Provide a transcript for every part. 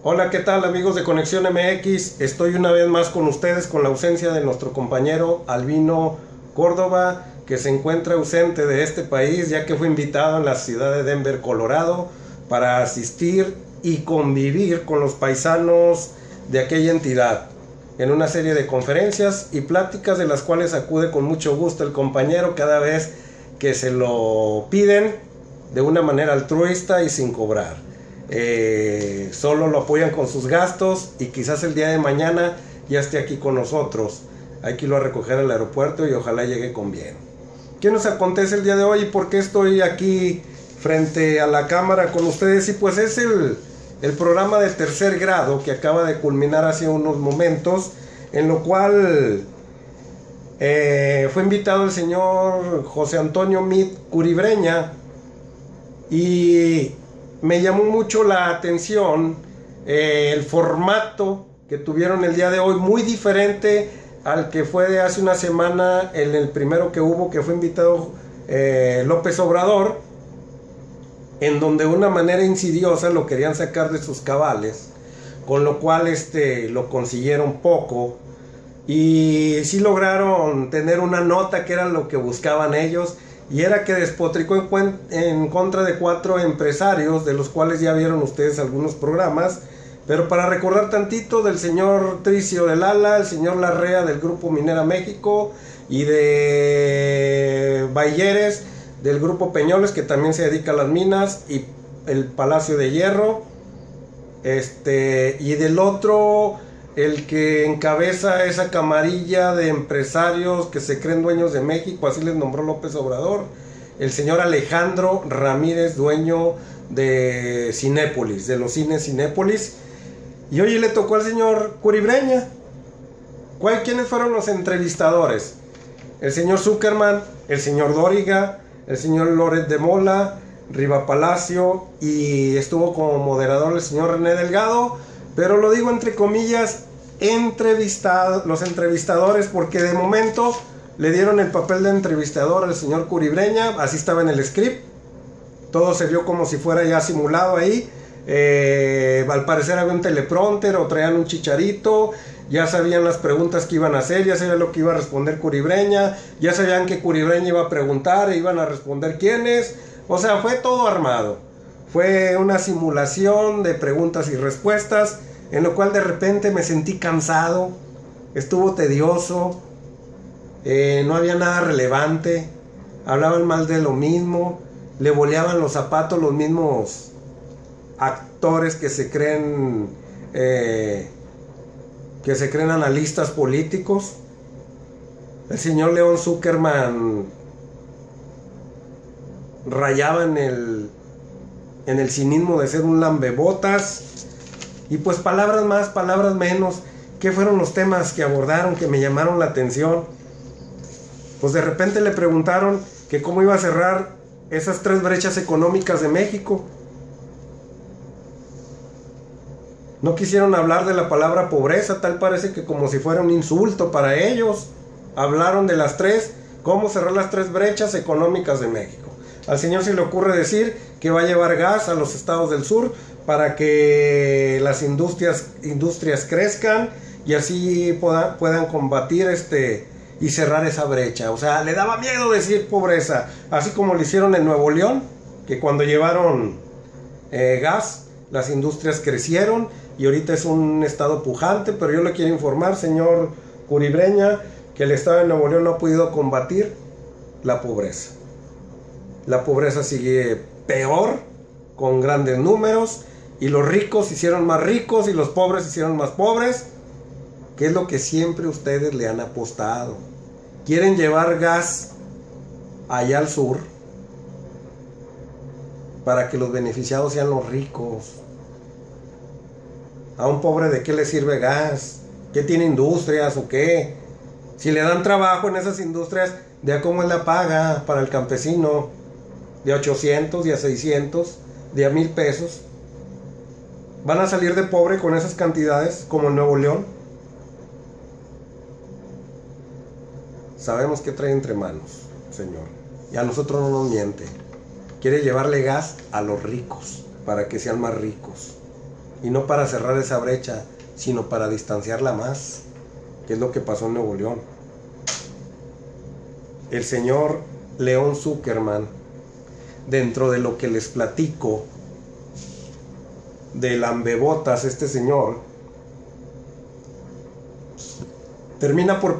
Hola, ¿qué tal amigos de Conexión MX? Estoy una vez más con ustedes con la ausencia de nuestro compañero Albino Córdoba, que se encuentra ausente de este país ya que fue invitado en la ciudad de Denver, Colorado, para asistir y convivir con los paisanos de aquella entidad en una serie de conferencias y pláticas de las cuales acude con mucho gusto el compañero cada vez que se lo piden de una manera altruista y sin cobrar. Solo lo apoyan con sus gastos y quizás el día de mañana ya esté aquí con nosotros. Hay que irlo a recoger al aeropuerto y ojalá llegue con bien. ¿Qué nos acontece el día de hoy y por qué estoy aquí frente a la cámara con ustedes? Y pues es el programa de tercer grado que acaba de culminar hace unos momentos, en lo cual fue invitado el señor José Antonio Mit Curibreña, y me llamó mucho la atención el formato que tuvieron el día de hoy, muy diferente al que fue de hace una semana, en el primero que hubo, que fue invitado López Obrador, en donde de una manera insidiosa lo querían sacar de sus cabales, con lo cual lo consiguieron poco, y sí lograron tener una nota que era lo que buscaban ellos, y era que despotricó en contra de 4 empresarios, de los cuales ya vieron ustedes algunos programas. Pero para recordar tantito, del señor Tricio del Ala, el señor Larrea del Grupo Minera México, y de Bayeres del Grupo Peñoles, que también se dedica a las minas, y el Palacio de Hierro, y del otro, el que encabeza esa camarilla de empresarios que se creen dueños de México, así les nombró López Obrador, el señor Alejandro Ramírez, dueño de Cinépolis, de los cines Cinépolis. Y hoy le tocó al señor Curibreña. ¿Quiénes fueron los entrevistadores? El señor Zuckerman, el señor Dóriga, el señor Loret de Mola, Riva Palacio, y estuvo como moderador el señor René Delgado. Pero lo digo entre comillas, los entrevistadores, porque de momento le dieron el papel de entrevistador al señor Curibreña, así estaba en el script. Todo se vio como si fuera ya simulado ahí. Al parecer había un teleprompter o traían un chicharito. Ya sabían las preguntas que iban a hacer, ya sabían lo que iba a responder Curibreña, ya sabían que Curibreña iba a preguntar e iban a responder quiénes. O sea, fue todo armado. Fue una simulación de preguntas y respuestas, en lo cual de repente me sentí cansado, estuvo tedioso, no había nada relevante, hablaban mal de lo mismo, le boleaban los zapatos los mismos actores que se creen analistas políticos. El señor León Zuckerman rayaba en el cinismo de ser un lambebotas. Y pues palabras más, palabras menos. ¿Qué fueron los temas que abordaron que me llamaron la atención? Pues de repente le preguntaron que cómo iba a cerrar esas 3 brechas económicas de México. No quisieron hablar de la palabra pobreza, tal parece que como si fuera un insulto para ellos. Hablaron de las 3, cómo cerrar las 3 brechas económicas de México. Al señor se le ocurre decir que va a llevar gas a los estados del sur para que las industrias crezcan y así puedan combatir y cerrar esa brecha. O sea, le daba miedo decir pobreza, así como lo hicieron en Nuevo León, que cuando llevaron gas, las industrias crecieron y ahorita es un estado pujante. Pero yo le quiero informar, señor Curibreña, que el estado de Nuevo León no ha podido combatir la pobreza. La pobreza sigue peor, con grandes números, y los ricos se hicieron más ricos y los pobres se hicieron más pobres, que es lo que siempre ustedes le han apostado. Quieren llevar gas allá al sur para que los beneficiados sean los ricos. A un pobre, ¿de qué le sirve gas? ¿Qué tiene industrias o qué? Si le dan trabajo en esas industrias, ¿de a cómo es la paga para el campesino? De 800, de a 600, de a 1000 pesos. ¿Van a salir de pobre con esas cantidades como en Nuevo León? Sabemos que trae entre manos, señor. Y a nosotros no nos miente. Quiere llevarle gas a los ricos para que sean más ricos. y no para cerrar esa brecha, sino para distanciarla más, que es lo que pasó en Nuevo León. El señor León Zuckerman, dentro de lo que les platico de lambebotas, este señor termina por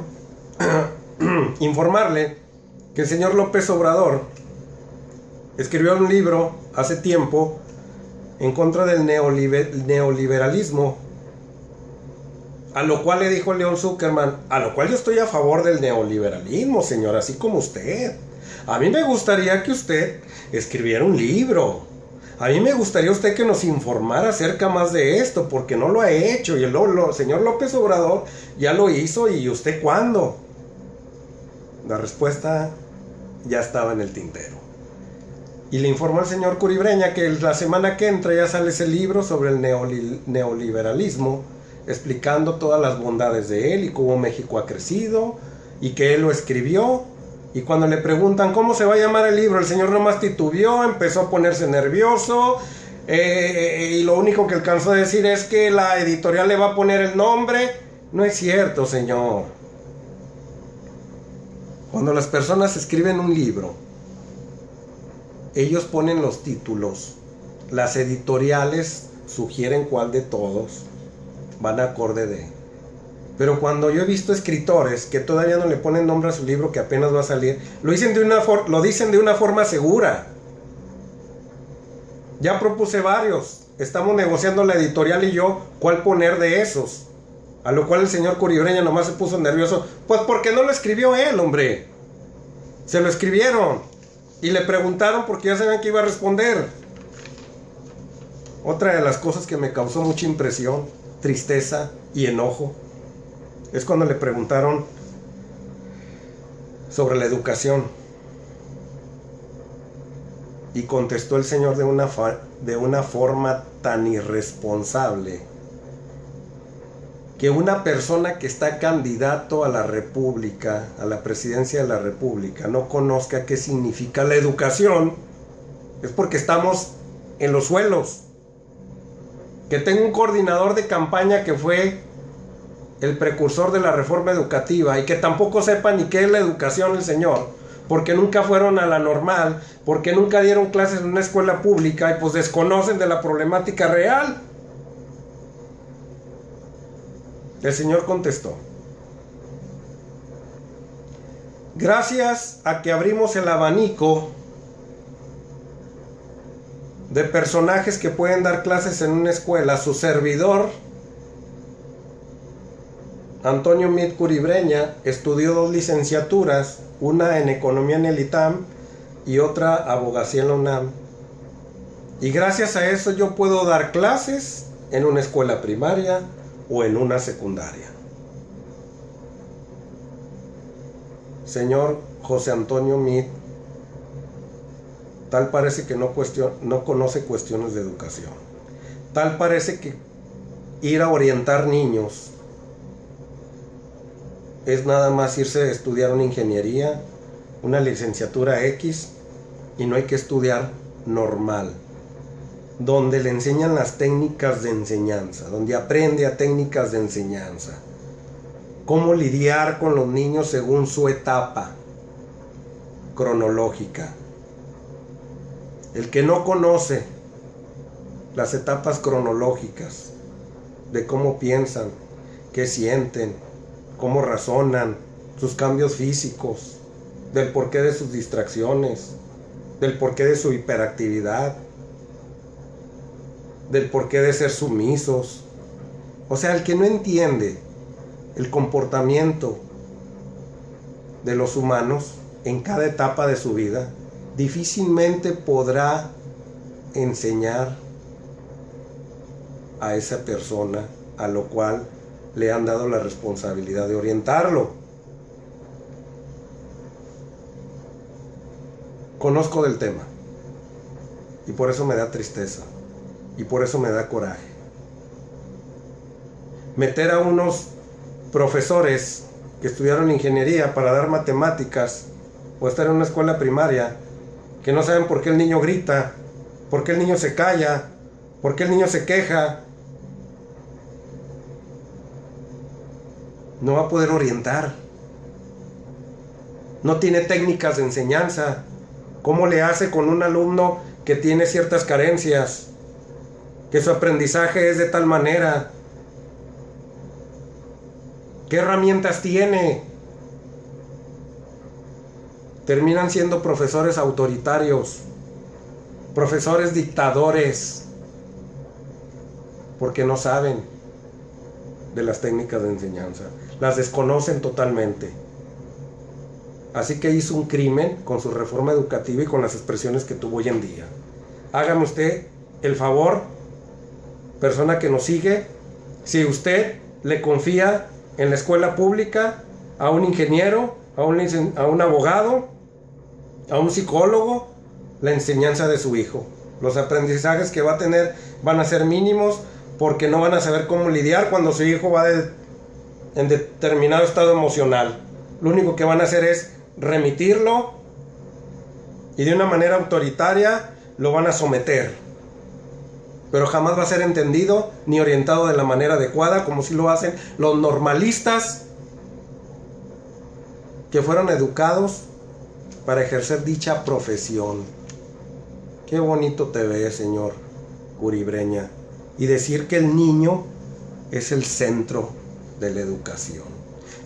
informarle que el señor López Obrador escribió un libro hace tiempo en contra del neoliberalismo, a lo cual le dijo León Zuckerman: a lo cual yo estoy a favor del neoliberalismo, señor, así como usted. A mí me gustaría que usted escribiera un libro. A mí me gustaría usted que nos informara acerca más de esto, porque no lo ha hecho. Y el señor López Obrador ya lo hizo. ¿Y usted cuándo? La respuesta ya estaba en el tintero. Y le informó al señor Curibreña que la semana que entra ya sale ese libro sobre el neoliberalismo, explicando todas las bondades de él y cómo México ha crecido, y que él lo escribió. Y cuando le preguntan cómo se va a llamar el libro, el señor nomás titubeó, empezó a ponerse nervioso, y lo único que alcanzó a decir es que la editorial le va a poner el nombre. No es cierto, señor. Cuando las personas escriben un libro, ellos ponen los títulos, las editoriales sugieren cuál de todos van acorde de. Pero cuando yo he visto escritores que todavía no le ponen nombre a su libro que apenas va a salir, lo dicen de una forma segura. Ya propuse varios, estamos negociando la editorial y yo cuál poner de esos. A lo cual el señor Curibreña nomás se puso nervioso. Pues porque no lo escribió él, hombre. Se lo escribieron y le preguntaron porque ya sabían que iba a responder. Otra de las cosas que me causó mucha impresión, tristeza y enojo es cuando le preguntaron sobre la educación, y contestó el señor de una forma tan irresponsable que una persona que está candidato a la República, a la presidencia de la República, no conozca qué significa la educación. Es porque estamos en los suelos. Que tengo un coordinador de campaña que fue el precursor de la reforma educativa y que tampoco sepa ni qué es la educación el señor, porque nunca fueron a la normal, porque nunca dieron clases en una escuela pública y pues desconocen de la problemática real. El señor contestó: gracias a que abrimos el abanico de personajes que pueden dar clases en una escuela, su servidor Antonio Mit Curibreña estudió 2 licenciaturas, una en Economía en el ITAM y otra Abogacía en la UNAM. Y gracias a eso yo puedo dar clases en una escuela primaria o en una secundaria. Señor José Antonio Mit, tal parece que no conoce cuestiones de educación. Tal parece que ir a orientar niños es nada más irse a estudiar una ingeniería, una licenciatura X, y no hay que estudiar normal, donde le enseñan las técnicas de enseñanza, donde aprende a técnicas de enseñanza, cómo lidiar con los niños según su etapa cronológica. El que no conoce las etapas cronológicas de cómo piensan, qué sienten, cómo razonan, sus cambios físicos, del porqué de sus distracciones, del porqué de su hiperactividad, del porqué de ser sumisos. O sea, el que no entiende el comportamiento de los humanos en cada etapa de su vida, difícilmente podrá enseñar a esa persona a lo cual le han dado la responsabilidad de orientarlo. Conozco del tema y por eso me da tristeza y por eso me da coraje. Meter a unos profesores que estudiaron ingeniería para dar matemáticas o estar en una escuela primaria que no saben por qué el niño grita, por qué el niño se calla, por qué el niño se queja, no va a poder orientar. No tiene técnicas de enseñanza. ¿Cómo le hace con un alumno que tiene ciertas carencias? Que su aprendizaje es de tal manera. ¿Qué herramientas tiene? Terminan siendo profesores autoritarios, profesores dictadores, porque no saben de las técnicas de enseñanza, las desconocen totalmente. Así que hizo un crimen con su reforma educativa y con las expresiones que tuvo hoy en día. Hágame usted el favor, persona que nos sigue, si usted le confía en la escuela pública a un ingeniero, a un abogado, a un psicólogo, la enseñanza de su hijo. Los aprendizajes que va a tener van a ser mínimos, porque no van a saber cómo lidiar cuando su hijo va en determinado estado emocional. Lo único que van a hacer es remitirlo, y de una manera autoritaria lo van a someter, pero jamás va a ser entendido ni orientado de la manera adecuada, como si lo hacen los normalistas que fueron educados para ejercer dicha profesión. Qué bonito te ves, señor Uribreña, y decir que el niño es el centro de la educación.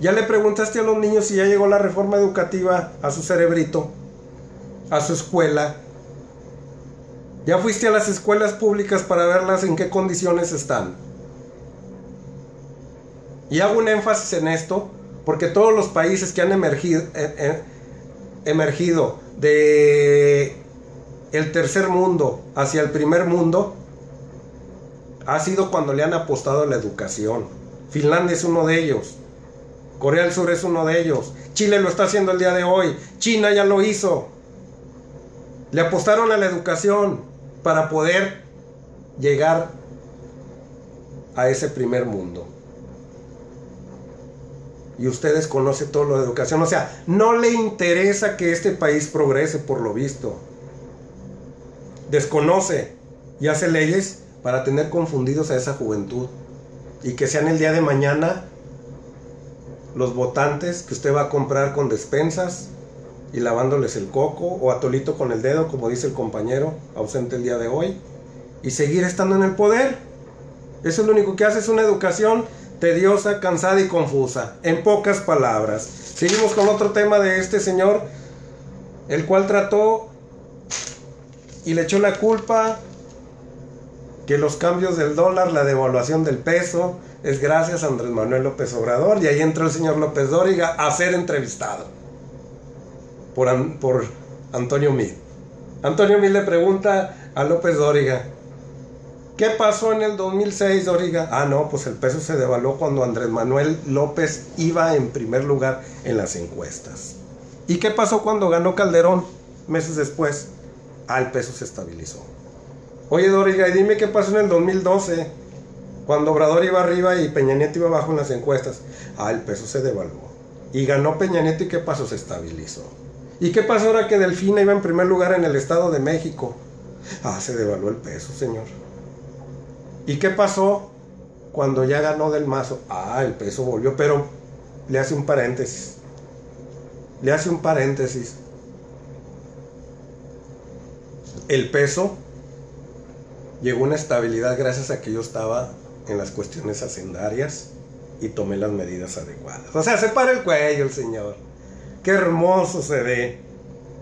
¿Ya le preguntaste a los niños si ya llegó la reforma educativa a su cerebrito, a su escuela? ¿Ya fuiste a las escuelas públicas para verlas en qué condiciones están? Y hago un énfasis en esto porque todos los países que han emergido de el tercer mundo hacia el primer mundo ha sido cuando le han apostado a la educación. Finlandia es uno de ellos. Corea del Sur es uno de ellos. Chile lo está haciendo el día de hoy. China ya lo hizo. Le apostaron a la educación para poder llegar a ese primer mundo. Y usted desconoce todo lo de educación. O sea, no le interesa que este país progrese, por lo visto. Desconoce y hace leyes para tener confundidos a esa juventud. Y que sean el día de mañana los votantes que usted va a comprar con despensas y lavándoles el coco, o atolito con el dedo, como dice el compañero ausente el día de hoy, y seguir estando en el poder. Eso es lo único que hace, es una educación tediosa, cansada y confusa, en pocas palabras. Seguimos con otro tema de este señor, el cual trató y le echó la culpa que los cambios del dólar, la devaluación del peso, es gracias a Andrés Manuel López Obrador. Y ahí entró el señor López Dóriga a ser entrevistado por Antonio Meade. Antonio Meade le pregunta a López Dóriga: ¿qué pasó en el 2006, Dóriga? Ah, no, pues el peso se devaluó cuando Andrés Manuel López iba en primer lugar en las encuestas. ¿Y qué pasó cuando ganó Calderón meses después? Ah, el peso se estabilizó. Oye, Dóriga, y dime qué pasó en el 2012, cuando Obrador iba arriba y Peña Nieto iba abajo en las encuestas. Ah, el peso se devaluó. Y ganó Peña Nieto, ¿y qué pasó? Se estabilizó. ¿Y qué pasó ahora que Delfina iba en primer lugar en el Estado de México? Ah, se devaluó el peso, señor. ¿Y qué pasó cuando ya ganó Del Mazo? Ah, el peso volvió, pero le hace un paréntesis. Le hace un paréntesis. El peso llegó a una estabilidad gracias a que yo estaba en las cuestiones hacendarias y tomé las medidas adecuadas. O sea, se para el cuello el señor. Qué hermoso se ve.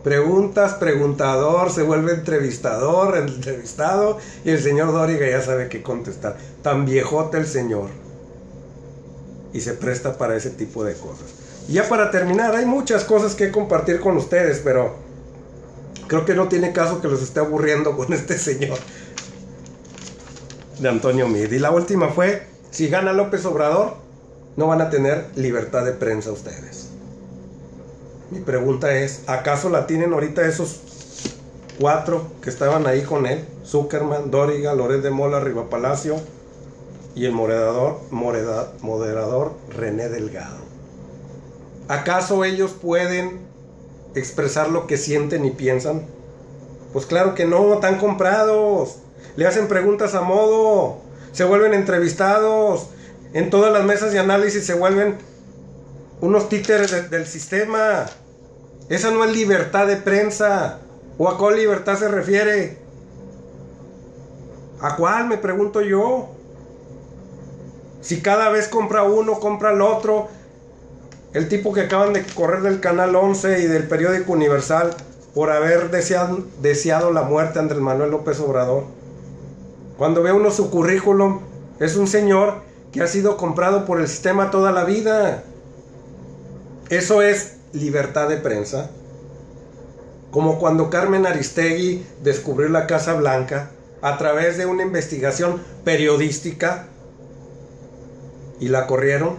Preguntas, preguntador, se vuelve entrevistador, entrevistado, y el señor Dóriga ya sabe qué contestar. Tan viejote el señor. Y se presta para ese tipo de cosas. Y ya para terminar, hay muchas cosas que compartir con ustedes, pero creo que no tiene caso que los esté aburriendo con este señor de Antonio Meade. Y la última fue: si gana López Obrador, no van a tener libertad de prensa ustedes. Mi pregunta es, ¿acaso la tienen ahorita esos 4 que estaban ahí con él? Zuckerman, Dóriga, Loret de Mola, Riva Palacio y el moderador René Delgado. ¿Acaso ellos pueden expresar lo que sienten y piensan? Pues claro que no, están comprados. Le hacen preguntas a modo, se vuelven entrevistados, en todas las mesas de análisis se vuelven unos títeres del sistema. Esa no es libertad de prensa. ¿O a cuál libertad se refiere? ¿A cuál, me pregunto yo? Si cada vez compra uno, compra el otro. El tipo que acaban de correr del Canal 11 y del periódico Universal por haber deseado la muerte a Andrés Manuel López Obrador. Cuando ve uno su currículum, es un señor que ha sido comprado por el sistema toda la vida. Eso es libertad de prensa. Como cuando Carmen Aristegui descubrió la Casa Blanca a través de una investigación periodística y la corrieron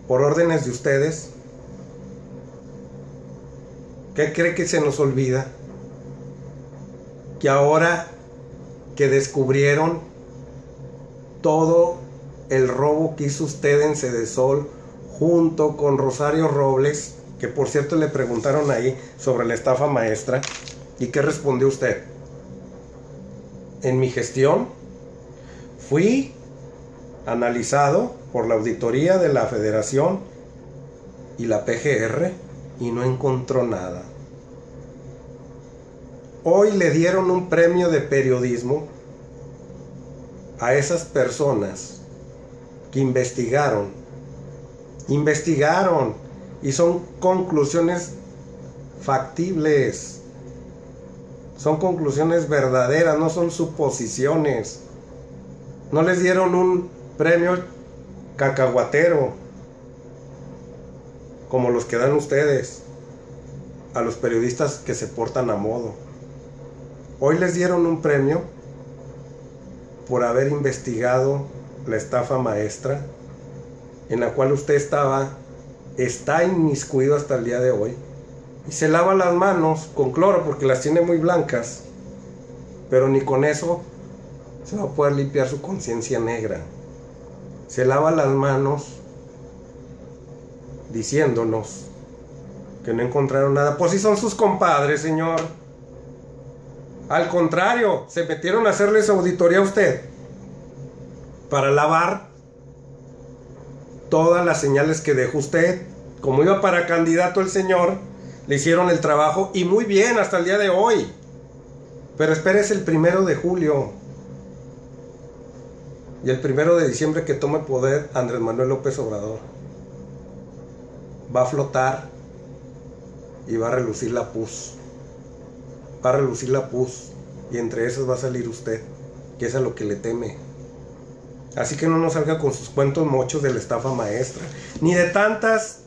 por órdenes de ustedes. ¿Qué cree que se nos olvida? Que ahora que descubrieron todo el robo que hizo usted en Sedesol junto con Rosario Robles, que por cierto le preguntaron ahí sobre la estafa maestra, ¿y qué respondió usted? En mi gestión fui analizado por la auditoría de la Federación y la PGR y no encontró nada. Hoy le dieron un premio de periodismo a esas personas que investigaron y son conclusiones factibles, son conclusiones verdaderas, no son suposiciones. No les dieron un premio cacahuatero como los que dan ustedes a los periodistas que se portan a modo. Hoy les dieron un premio por haber investigado la estafa maestra en la cual usted está inmiscuido hasta el día de hoy, y se lava las manos con cloro porque las tiene muy blancas, pero ni con eso se va a poder limpiar su conciencia negra. Se lava las manos diciéndonos que no encontraron nada. Pues si son sus compadres, señor. Al contrario, se metieron a hacerles auditoría a usted para lavar todas las señales que dejó usted. Como iba para candidato el señor, le hicieron el trabajo y muy bien hasta el día de hoy. Pero espérese el 1 de julio. Y el 1 de diciembre que tome poder Andrés Manuel López Obrador. Va a flotar y va a relucir la pus. Va a relucir la pus. Y entre esas va a salir usted, que es a lo que le teme. Así que no nos salga con sus cuentos mochos de la estafa maestra, ni de tantas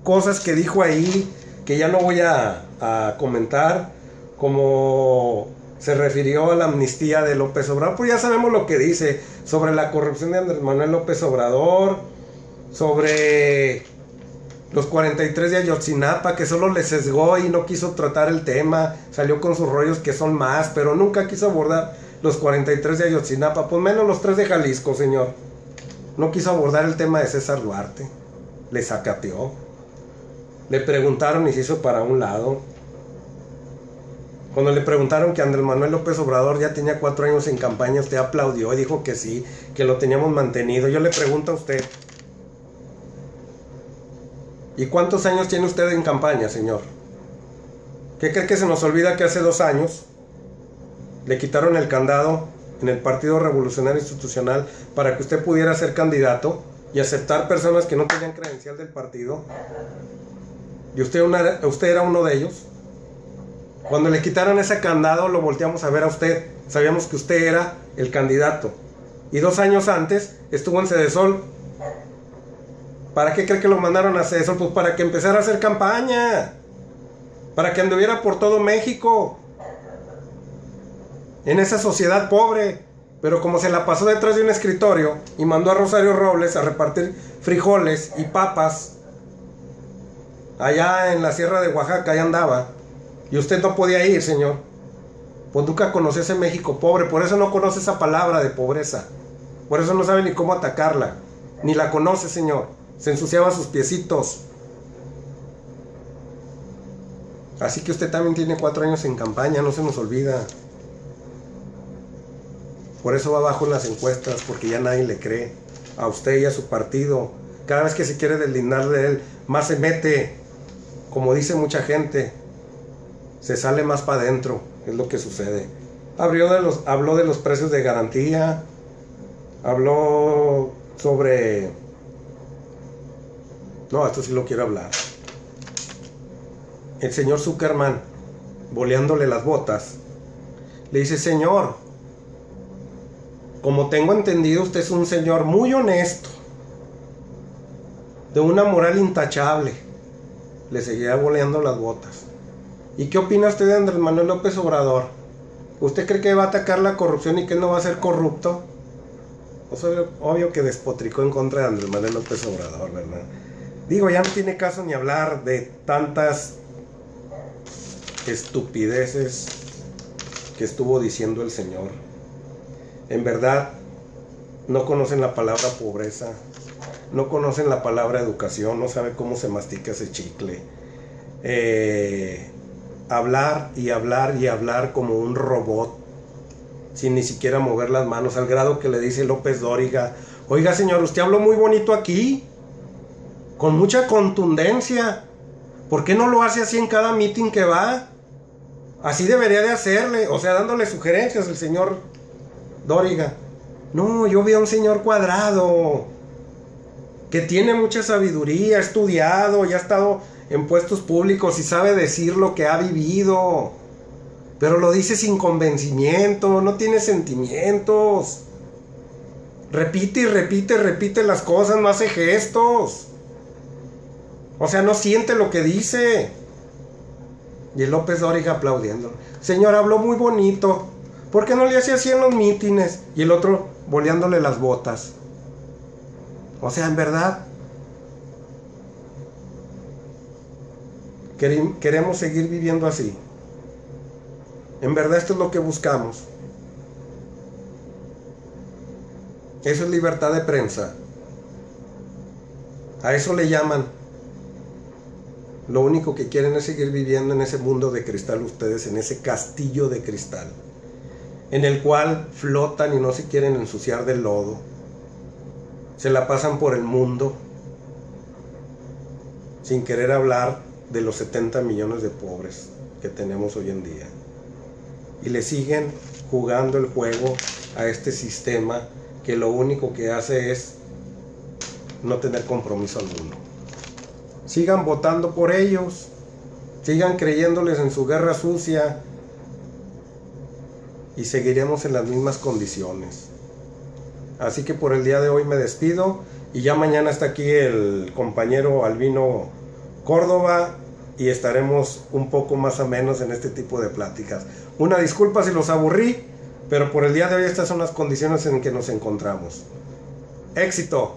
cosas que dijo ahí, que ya no voy a comentar, como se refirió a la amnistía de López Obrador. Pues ya sabemos lo que dice sobre la corrupción de Andrés Manuel López Obrador, sobre los 43 de Ayotzinapa, que solo le sesgó y no quiso tratar el tema, salió con sus rollos que son más, pero nunca quiso abordar los 43 de Ayotzinapa, pues menos los 3 de Jalisco, señor. No quiso abordar el tema de César Duarte, le sacateó, le preguntaron y se hizo para un lado. Cuando le preguntaron que Andrés Manuel López Obrador ya tenía 4 años en campaña, usted aplaudió y dijo que sí, que lo teníamos mantenido. Yo le pregunto a usted, ¿y cuántos años tiene usted en campaña, señor? ¿Qué cree que se nos olvida que hace 2 años le quitaron el candado en el Partido Revolucionario Institucional para que usted pudiera ser candidato y aceptar personas que no tenían credencial del partido? Y usted era uno de ellos. Cuando le quitaron ese candado, lo volteamos a ver a usted. Sabíamos que usted era el candidato. Y 2 años antes estuvo en Sedesol. ¿Para qué cree que lo mandaron a Sedesol? Pues para que empezara a hacer campaña. Para que anduviera por todo México. En esa sociedad pobre. Pero como se la pasó detrás de un escritorio y mandó a Rosario Robles a repartir frijoles y papas allá en la sierra de Oaxaca, allá andaba, y usted no podía ir, señor, pues nunca conoció ese México pobre. Por eso no conoce esa palabra de pobreza, por eso no sabe ni cómo atacarla, ni la conoce, señor. Se ensuciaba sus piecitos. Así que usted también tiene 4 años en campaña, no se nos olvida. Por eso va abajo en las encuestas, porque ya nadie le cree a usted y a su partido. Cada vez que se quiere deslindar de él, más se mete, como dice mucha gente, se sale más para adentro, es lo que sucede. Habló de los precios de garantía, habló sobre... No, esto sí lo quiero hablar. El señor Zuckerman, boleándole las botas, le dice: señor, como tengo entendido, usted es un señor muy honesto, de una moral intachable. Le seguía boleando las botas. ¿Y qué opina usted de Andrés Manuel López Obrador? ¿Usted cree que va a atacar la corrupción y que no va a ser corrupto? Pues obvio que despotricó en contra de Andrés Manuel López Obrador, ¿verdad? Digo, ya no tiene caso ni hablar de tantas estupideces que estuvo diciendo el señor. En verdad, no conocen la palabra pobreza, no conocen la palabra educación, no sabe cómo se mastica ese chicle. Hablar y hablar y hablar como un robot, sin ni siquiera mover las manos, al grado que le dice López Dóriga: oiga señor, usted habló muy bonito aquí, con mucha contundencia, ¿por qué no lo hace así en cada meeting que va? Así debería de hacerle, o sea, dándole sugerencias el señor Dóriga. No, yo vi a un señor cuadrado, que tiene mucha sabiduría, ha estudiado, ya ha estado en puestos públicos y sabe decir lo que ha vivido, pero lo dice sin convencimiento, no tiene sentimientos. Repite y repite, repite las cosas, no hace gestos. O sea, no siente lo que dice. Y el López Dóriga aplaudiendo: señor, habló muy bonito, ¿por qué no le hace así en los mítines? Y el otro boleándole las botas. O sea, en verdad, queremos seguir viviendo así. En verdad, esto es lo que buscamos. Eso es libertad de prensa. A eso le llaman. Lo único que quieren es seguir viviendo en ese mundo de cristal ustedes, en ese castillo de cristal, en el cual flotan y no se quieren ensuciar del lodo. Se la pasan por el mundo sin querer hablar de los 70 millones de pobres que tenemos hoy en día. Y le siguen jugando el juego a este sistema que lo único que hace es no tener compromiso alguno. Sigan votando por ellos, sigan creyéndoles en su guerra sucia y seguiremos en las mismas condiciones. Así que por el día de hoy me despido y ya mañana está aquí el compañero Albino Córdoba y estaremos un poco más o menos en este tipo de pláticas. Una disculpa si los aburrí, pero por el día de hoy estas son las condiciones en que nos encontramos. ¡Éxito!